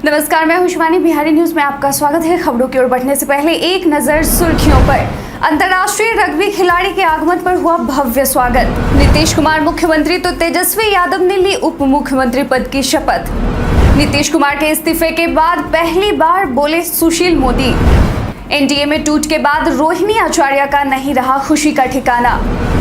नमस्कार, मैं हूं शिवानी। बिहारी न्यूज में आपका स्वागत है। खबरों की ओर बढ़ने से पहले एक नजर सुर्खियों पर। अंतर्राष्ट्रीय रग्बी खिलाड़ी के आगमन पर हुआ भव्य स्वागत। नीतीश कुमार मुख्यमंत्री तो तेजस्वी यादव ने ली उप मुख्यमंत्री पद की शपथ। नीतीश कुमार के इस्तीफे के बाद पहली बार बोले सुशील मोदी। एनडीए में टूट के बाद रोहिणी आचार्य का नहीं रहा खुशी का ठिकाना।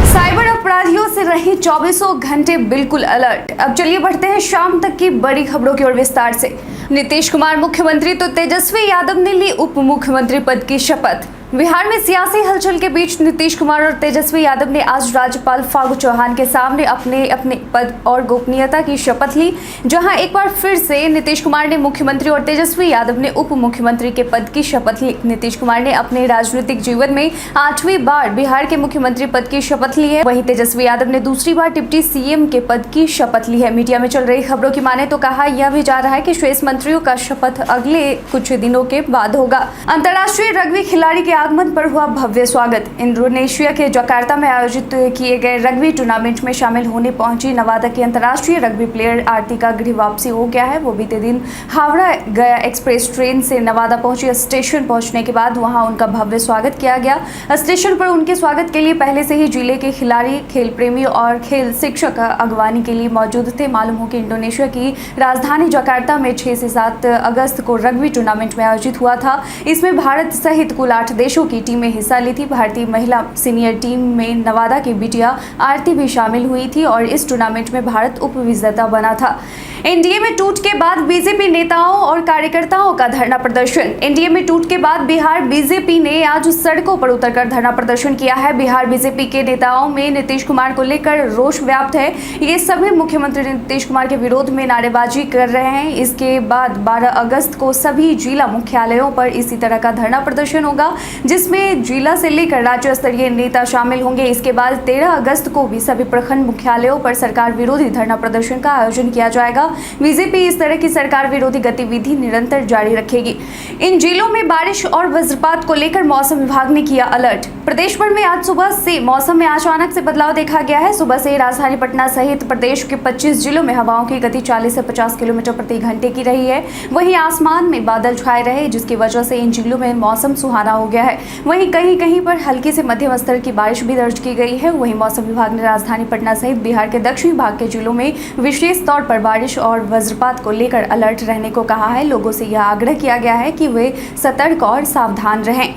साइबर अपराधियों से रही 24 घंटे बिल्कुल अलर्ट। अब चलिए बढ़ते हैं शाम तक की बड़ी खबरों की ओर विस्तार से। नीतीश कुमार मुख्यमंत्री तो तेजस्वी यादव ने ली उप मुख्यमंत्री पद की शपथ। बिहार में सियासी हलचल के बीच नीतीश कुमार और तेजस्वी यादव ने आज राज्यपाल फागू चौहान के सामने अपने अपने पद और गोपनीयता की शपथ ली, जहां एक बार फिर से नीतीश कुमार ने मुख्यमंत्री और तेजस्वी यादव ने उप मुख्यमंत्री के पद की शपथ ली। नीतीश कुमार ने अपने राजनीतिक जीवन में 8वीं बार बिहार के मुख्यमंत्री पद की शपथ ली है। वहीं तेजस्वी यादव ने दूसरी बार डिप्टी सीएम के पद की शपथ ली है। मीडिया में चल रही खबरों की माने तो कहा यह भी जा रहा है कि शेष मंत्रियों का शपथ अगले कुछ दिनों के बाद होगा। अंतर्राष्ट्रीय रग्बी खिलाड़ी के आगमन पर हुआ भव्य स्वागत। इंडोनेशिया के जकार्ता में आयोजित किए गए रग्बी टूर्नामेंट में शामिल होने पहुंची नवादा की अंतर्राष्ट्रीय रग्बी प्लेयर आरती का गृह वापसी हो गया है। वो बीते दिन हावड़ा गया एक्सप्रेस ट्रेन से नवादा पहुंची। स्टेशन पहुंचने के बाद वहां उनका भव्य स्वागत किया गया। स्टेशन पर उनके स्वागत के लिए पहले से ही जिले के खिलाड़ी, खेल प्रेमी और खेल शिक्षक अगवानी के लिए मौजूद थे। मालूम हो कि इंडोनेशिया की राजधानी जकार्ता में 6 से 7 अगस्त को रग्बी टूर्नामेंट में आयोजित हुआ था। इसमें भारत सहित कुल 8 देशों की टीमें हिस्सा ली थी। भारतीय महिला सीनियर टीम में नवादा की बिटिया आरती भी शामिल हुई थी और इस टूर्नामेंट में भारत उप विजेता बना था। एनडीए में टूट के बाद बीजेपी नेताओं और कार्यकर्ताओं का धरना प्रदर्शन। एनडीए में टूट के बाद बिहार बीजेपी ने आज सड़कों पर उतरकर धरना प्रदर्शन किया है। बिहार बीजेपी के नेताओं में नीतीश कुमार को लेकर रोष व्याप्त है। ये सभी मुख्यमंत्री नीतीश कुमार के विरोध में नारेबाजी कर रहे हैं। इसके बाद 12 अगस्त को सभी जिला मुख्यालयों पर इसी तरह का धरना प्रदर्शन होगा, जिसमें जिला से लेकर राज्य स्तरीय नेता शामिल होंगे। इसके बाद 13 अगस्त को भी सभी प्रखंड मुख्यालयों पर सरकार विरोधी धरना प्रदर्शन का आयोजन किया जाएगा। बीजेपी इस तरह की सरकार विरोधी गतिविधि निरंतर जारी रखेगी। इन जिलों में बारिश और वज्रपात को लेकर मौसम विभाग ने किया अलर्ट। प्रदेश भर में आज सुबह से मौसम में अचानक से बदलाव देखा गया है। सुबह से राजधानी पटना सहित प्रदेश के 25 जिलों में हवाओं की गति 40 से 50 किलोमीटर प्रति घंटे की रही है। वहीं आसमान में बादल छाए रहे, जिसकी वजह से इन जिलों में मौसम सुहाना हो गया है। वहीं कहीं कहीं पर हल्की से मध्यम स्तर की बारिश भी दर्ज की गई है। वहीं मौसम विभाग ने राजधानी पटना सहित बिहार के दक्षिणी भाग के जिलों में विशेष तौर पर बारिश और वज्रपात को लेकर अलर्ट रहने को कहा है। लोगों से यह आग्रह किया गया है कि वे सतर्क और सावधान रहें।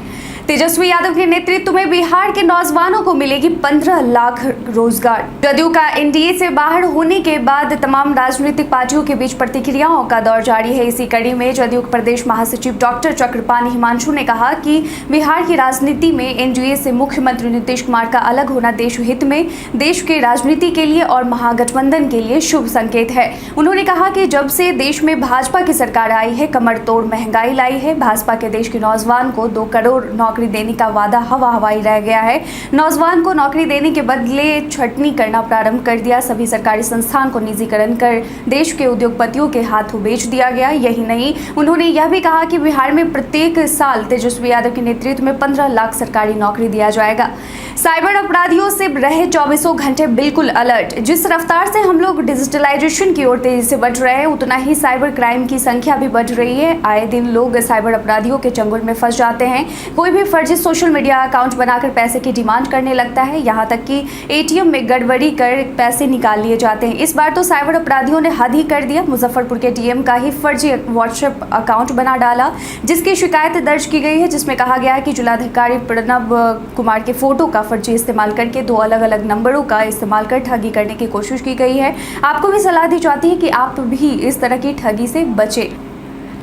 तेजस्वी यादव के नेतृत्व में बिहार के नौजवानों को मिलेगी 15 लाख रोजगार। जदयू का एनडीए से बाहर होने के बाद तमाम राजनीतिक पार्टियों के बीच प्रतिक्रियाओं का दौर जारी है। इसी कड़ी में जदयू प्रदेश महासचिव डॉक्टर चक्रपाणी हिमांशु ने कहा कि बिहार की राजनीति में एनडीए से मुख्यमंत्री नीतीश कुमार का अलग होना देश हित में, देश के राजनीति के लिए और महागठबंधन के लिए शुभ संकेत है। उन्होंने कहा कि जब से देश में भाजपा की सरकार आई है, कमर तोड़ महंगाई लाई है। भाजपा के देश के नौजवान को 2 करोड़ नौकरी देने का वादा हवा हवाई रह गया है। नौजवान को नौकरी देने के बदले छटनी करना प्रारंभ कर दिया। सभी सरकारी संस्थान को निजीकरण कर देश के उद्योगपतियों के हाथों बेच दिया गया। यही नहीं, उन्होंने यह भी कहा कि बिहार में प्रत्येक साल तेजस्वी यादव के नेतृत्व में 15 लाख सरकारी नौकरी दिया जाएगा। साइबर अपराधियों से रहे 24 घंटे बिल्कुल अलर्ट। जिस रफ्तार से हम लोग डिजिटलाइजेशन की ओर तेजी से बढ़ रहे हैं, उतना ही साइबर क्राइम की संख्या भी बढ़ रही है। आए दिन लोग साइबर अपराधियों के चंगुल में फंस जाते हैं। कोई भी फर्जी सोशल मीडिया अकाउंट बनाकर पैसे की डिमांड करने लगता है। यहाँ तक कि एटीएम में गड़बड़ी कर पैसे निकाल लिए जाते हैं। इस बार तो साइबर अपराधियों ने हद ही कर दिया। मुजफ्फरपुर के डीएम का ही फर्जी व्हाट्सएप अकाउंट बना डाला, जिसकी शिकायत दर्ज की गई है, जिसमें कहा गया है कि जिलाधिकारी प्रणब कुमार के फोटो का फर्जी इस्तेमाल करके 2 अलग-अलग नंबरों का इस्तेमाल कर ठगी करने की कोशिश की गई है। आपको भी सलाह दी जाती है कि आप भी इस तरह की ठगी से बचें।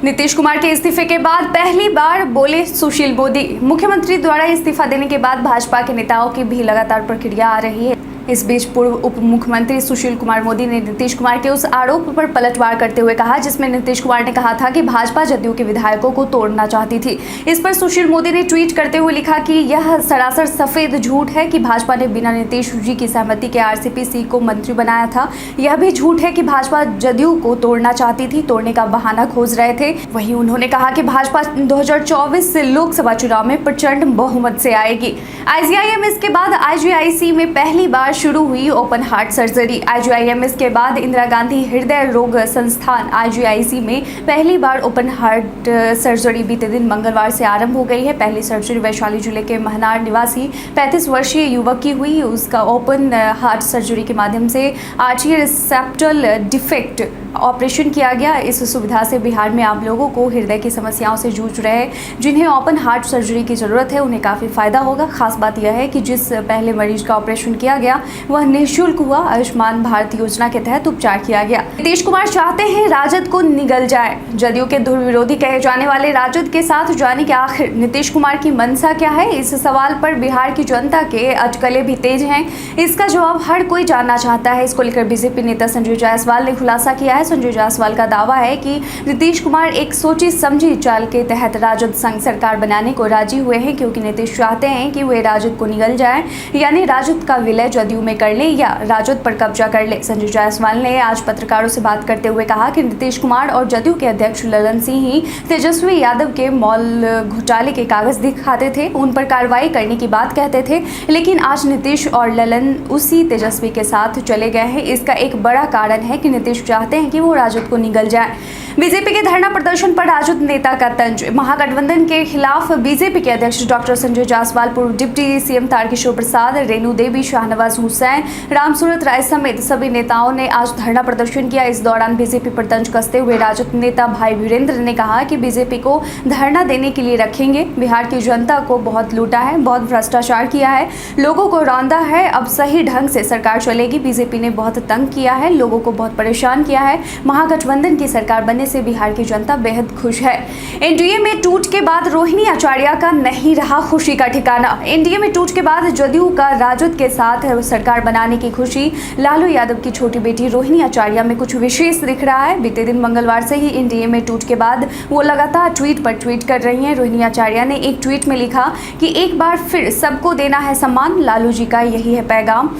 नीतीश कुमार के इस्तीफे के बाद पहली बार बोले सुशील मोदी। मुख्यमंत्री द्वारा इस्तीफा देने के बाद भाजपा के नेताओं की भी लगातार प्रतिक्रिया आ रही है। इस बीच पूर्व उप मुख्यमंत्री सुशील कुमार मोदी ने नीतीश कुमार के उस आरोप पर पलटवार करते हुए कहा, जिसमें नीतीश कुमार ने कहा था कि भाजपा जदयू के विधायकों को तोड़ना चाहती थी। इस पर सुशील मोदी ने ट्वीट करते हुए लिखा कि यह सरासर सफेद झूठ है कि भाजपा ने बिना नीतीश जी की सहमति के आरसीपी को मंत्री बनाया था। यह भी झूठ है कि भाजपा जदयू को तोड़ना चाहती थी, तोड़ने का बहाना खोज रहे थे। वहीं उन्होंने कहा कि भाजपा 2024 से लोकसभा चुनाव में प्रचंड बहुमत से आएगी। आईजीआईएमएस के बाद आईजीआईसी में पहली बार शुरू हुई ओपन हार्ट सर्जरी। IGIMS के बाद इंदिरा गांधी हृदय रोग संस्थान IGIC में पहली बार ओपन हार्ट सर्जरी बीते दिन मंगलवार से आरंभ हो गई है। पहली सर्जरी वैशाली जिले के महनार निवासी 35 वर्षीय युवक की हुई। उसका ओपन हार्ट सर्जरी के माध्यम से आर्टरी सेप्टल डिफेक्ट ऑपरेशन किया गया। इस सुविधा से बिहार में आम लोगों को हृदय की समस्याओं से जूझ रहे जिन्हें ओपन हार्ट सर्जरी की जरूरत है उन्हें काफ़ी फायदा होगा। खास बात यह है कि जिस पहले मरीज का ऑपरेशन किया गया वह निःशुल्क हुआ। आयुष्मान भारत योजना के तहत उपचार किया गया। नीतीश कुमार चाहते हैं राजद को निगल जाए। जदयू के धुर विरोधी कहे जाने वाले राजद के साथ जाने के आखिर नीतीश कुमार की मंशा क्या है? इस सवाल पर बिहार की जनता के अटकलें भी तेज हैं। इसका जवाब हर कोई जानना चाहता है। इसको लेकर बीजेपी नेता संजय जायसवाल ने खुलासा किया है। संजय जायसवाल का दावा है कि नीतीश कुमार एक सोची समझी चाल के तहत राजद संग सरकार बनाने को राजी हुए हैं, क्योंकि नीतीश चाहते हैं कि वे राजद को निगल जाए, यानी राजद का विलय जदयू में कर ले या राजद पर कब्जा कर ले। संजय जायसवाल ने आज पत्रकारों से बात करते हुए कहा कि नीतीश कुमार और जदयू के अध्यक्ष ललन सिंह ही तेजस्वी यादव के मॉल घोटाले के कागज दिखाते थे, उन पर कार्रवाई करने की बात कहते थे, लेकिन आज नीतीश और ललन उसी तेजस्वी के साथ चले गए हैं। इसका एक बड़ा कारण है कि नीतीश चाहते हैं कि वो राजद को निगल जाए। बीजेपी के धरना प्रदर्शन पर राजद नेता का तंज। महागठबंधन के खिलाफ बीजेपी के अध्यक्ष डॉक्टर संजय जायसवाल, पूर्व डिप्टी सीएम तारकिशोर प्रसाद, रेणु देवी, शाहनवाज हुसैन, रामसूरत राय समेत सभी नेताओं ने आज धरना प्रदर्शन किया। इस दौरान बीजेपी पर तंज कसते हुए राजद नेता भाई वीरेंद्र ने कहा कि बीजेपी को धरना देने के लिए रखेंगे। बिहार की जनता को बहुत लूटा है, बहुत भ्रष्टाचार किया है, लोगों को रौंदा है। अब सही ढंग से सरकार चलेगी। बीजेपी ने बहुत तंग किया है, लोगों को बहुत परेशान किया है। महागठबंधन की सरकार बनने से बिहार की जनता बेहद खुश है। एनडीए में टूट के बाद रोहिणी आचार्य का नहीं रहा खुशी का ठिकाना। एनडीए में टूट के बाद जदयू का राजद के साथ सरकार बनाने की खुशी लालू यादव की छोटी बेटी रोहिणी आचार्य में कुछ विशेष दिख रहा है। बीते दिन मंगलवार से ही एनडीए में टूट के बाद वो लगातार ट्वीट पर ट्वीट कर रही हैं। रोहिणी आचार्य ने एक ट्वीट में लिखा कि एक बार फिर सबको देना है सम्मान, लालू जी का यही है पैगाम।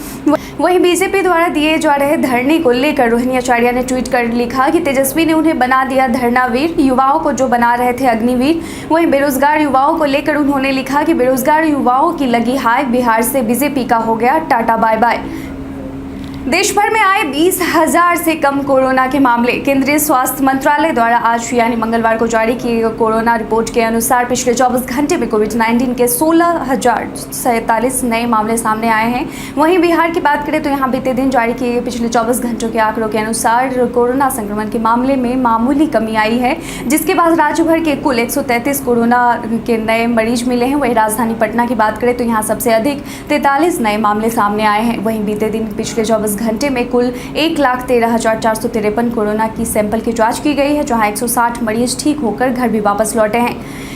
वहीं बीजेपी द्वारा दिए जा रहे धरने को लेकर रोहिणी आचार्य ने ट्वीट कर लिखा कि तेजस्वी ने उन्हें बना दिया धरनावीर, युवाओं को जो बना रहे थे अग्निवीर। वहीं बेरोजगार युवाओं को लेकर उन्होंने लिखा कि बेरोजगार युवाओं की लगी हाय, बिहार से बीजेपी का हो गया टाटा बाय बाय। देश भर में आए 20,000 से कम कोरोना के मामले। केंद्रीय स्वास्थ्य मंत्रालय द्वारा आज यानी मंगलवार को जारी की गई कोरोना रिपोर्ट के अनुसार पिछले 24 घंटे में कोविड-19 के 16,047 नए मामले सामने आए हैं। वहीं बिहार की बात करें तो यहां बीते दिन जारी किए गए पिछले 24 घंटों के आंकड़ों के अनुसार कोरोना संक्रमण के मामले में मामूली कमी आई है, जिसके बाद राज्य भर के कुल 133 कोरोना के नए मरीज मिले हैं। वहीं राजधानी पटना की बात करें तो यहाँ सबसे अधिक 43 नए मामले सामने आए हैं। वहीं बीते दिन पिछले 24 घंटे में कुल 1,13,453 कोरोना की सैंपल की जांच की गई है, जहां 160 मरीज ठीक होकर घर भी वापस लौटे हैं।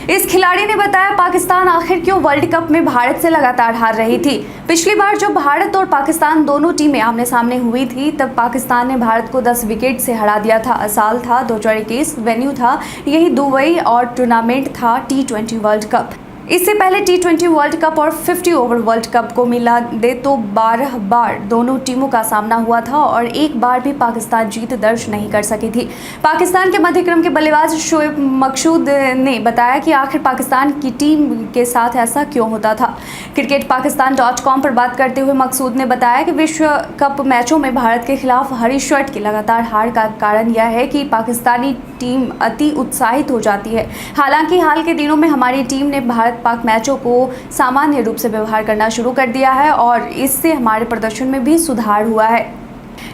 इस खिलाड़ी ने बताया पाकिस्तान आखिर क्यों वर्ल्ड कप में भारत से लगातार हार रही थी। पिछली बार जब भारत और पाकिस्तान दोनों टीमें आमने सामने हुई थी तब पाकिस्तान ने भारत को 10 विकेट से हरा दिया था। साल था 2021, वेन्यू था यही दुबई और टूर्नामेंट था T20 वर्ल्ड कप। इससे पहले T20 वर्ल्ड कप और 50 ओवर वर्ल्ड कप को मिला दे तो 12 बार दोनों टीमों का सामना हुआ था और एक बार भी पाकिस्तान जीत दर्ज नहीं कर सकी थी। पाकिस्तान के मध्यक्रम के बल्लेबाज शोएब मकसूद ने बताया कि आखिर पाकिस्तान की टीम के साथ ऐसा क्यों होता था। cricketpakistan.com पर बात करते हुए मकसूद ने बताया कि विश्व कप मैचों में भारत के खिलाफ हरी शर्ट की लगातार हार का कारण यह है कि पाकिस्तानी टीम अति उत्साहित हो जाती है। हालांकि हाल के दिनों में हमारी टीम ने भारत पाक मैचों को सामान्य रूप से व्यवहार करना शुरू कर दिया है और इससे हमारे प्रदर्शन में भी सुधार हुआ है।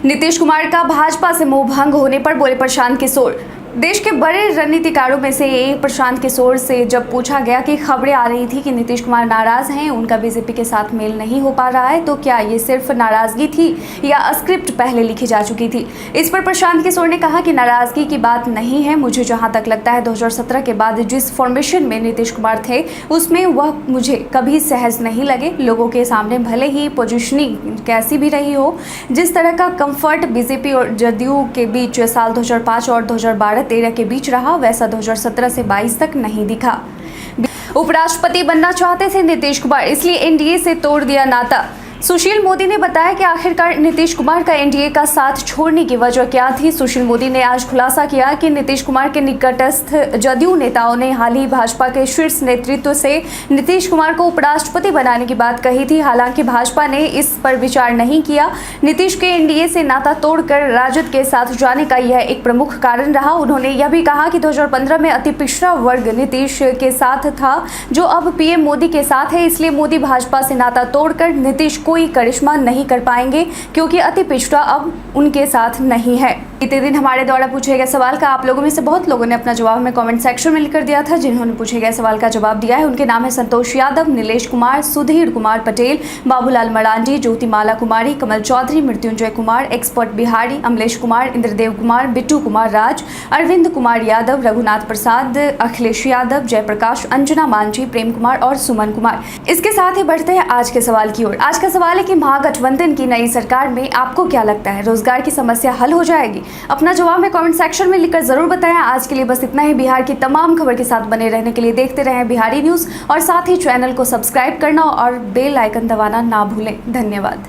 नीतीश कुमार का भाजपा से मोहभंग होने पर बोले प्रशांत किशोर। देश के बड़े रणनीतिकारों में से एक प्रशांत किशोर से जब पूछा गया कि खबरें आ रही थी कि नीतीश कुमार नाराज हैं, उनका बीजेपी के साथ मेल नहीं हो पा रहा है, तो क्या ये सिर्फ नाराजगी थी या स्क्रिप्ट पहले लिखी जा चुकी थी। इस पर प्रशांत किशोर ने कहा कि नाराजगी की बात नहीं है। मुझे जहां तक लगता है 2017 के बाद जिस फॉर्मेशन में नीतीश कुमार थे उसमें वह मुझे कभी सहज नहीं लगे। लोगों के सामने भले ही पोजिशनिंग कैसी भी रही हो, जिस तरह का कंफर्ट बीजेपी और जदयू के बीच साल 2005 और 2012-13 के बीच रहा, वैसा 2017 से 22 तक नहीं दिखा। उपराष्ट्रपति बनना चाहते थे नीतीश कुमार, इसलिए एनडीए से तोड़ दिया नाता। सुशील मोदी ने बताया कि आखिरकार नीतीश कुमार का एनडीए का साथ छोड़ने की वजह क्या थी। सुशील मोदी ने आज खुलासा किया कि नीतीश कुमार के निकटस्थ जदयू नेताओं ने हाल ही भाजपा के शीर्ष नेतृत्व से नीतीश कुमार को उपराष्ट्रपति बनाने की बात कही थी। हालांकि भाजपा ने इस पर विचार नहीं किया। नीतीश के एनडीए से नाता तोड़कर राजद के साथ जाने का यह एक प्रमुख कारण रहा। उन्होंने यह भी कहा कि 2015 में अति पिछड़ा वर्ग नीतीश के साथ था, जो अब पीएम मोदी के साथ है। इसलिए मोदी भाजपा से नाता तोड़कर नीतीश कोई करिश्मा नहीं कर पाएंगे, क्योंकि अति पिछड़ा अब उनके साथ नहीं है। बीते दिन हमारे द्वारा पूछे गए सवाल का आप लोगों में से बहुत लोगों ने अपना जवाब में कमेंट सेक्शन में लिखकर दिया था। जिन्होंने पूछे गए सवाल का जवाब दिया है उनके नाम है संतोष यादव, नीलेश कुमार, सुधीर कुमार पटेल, बाबूलाल मरांडी, ज्योतिमाला कुमारी, कमल चौधरी, मृत्युंजय कुमार, एक्सपर्ट बिहारी, अमलेश कुमार, इंद्रदेव कुमार, बिट्टू कुमार राज, अरविंद कुमार यादव, रघुनाथ प्रसाद, अखिलेश यादव, जयप्रकाश, अंजना मांझी, प्रेम कुमार और सुमन कुमार। इसके साथ ही बढ़ते हैं आज के सवाल की ओर। आज का सवाल है कि महागठबंधन की नई सरकार में आपको क्या लगता है, रोजगार की समस्या हल हो जाएगी? अपना जवाब में कमेंट सेक्शन में लिखकर जरूर बताएं। आज के लिए बस इतना ही। बिहार की तमाम खबर के साथ बने रहने के लिए देखते रहें बिहारी न्यूज और साथ ही चैनल को सब्सक्राइब करना और बेल आइकन दबाना ना भूलें। धन्यवाद।